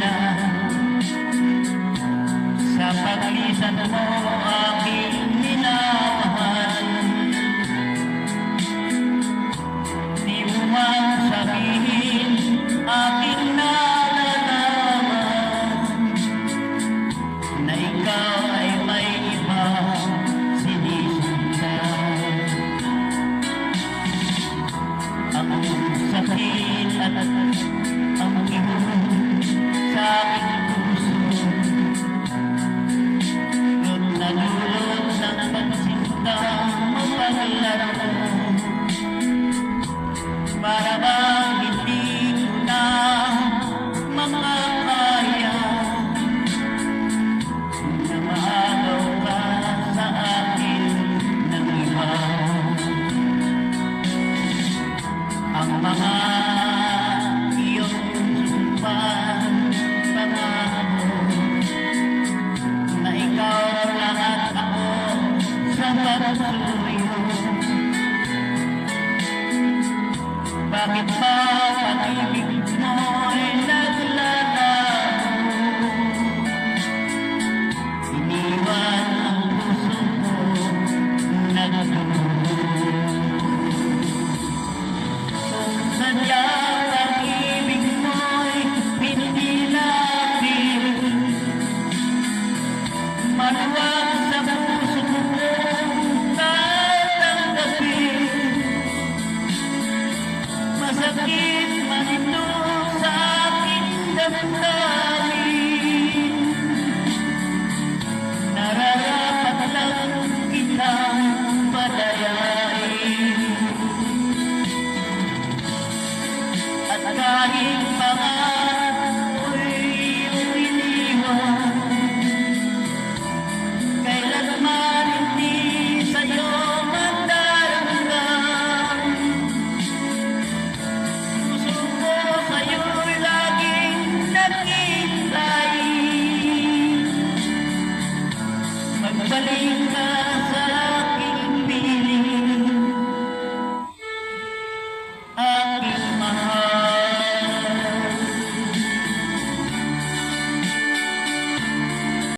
na sa paglisan mo aking minamahal. Di mo man sabihin aking nalalaman na ikaw ay may iba sinisundan. Ang sakit at ang ihon sa aking puso, nung nalulot ng pagsintang mapaglaro, para bang hindi ko na makakaya na maagaw ka sa akin ng iba. Ang mga iyong pangako na ikaw lang at ako sa pagsuyo, bakit ba pag-ibig mo'y naglalaho? Iniwan ang puso ko nagdurugo. Kung sadya pag-ibig mo'y pinilapin, maluwag sa puso ko tatanggapin. Masakit man ito sa aking damdamin, nararapat lang kitang palayain. At kahit mga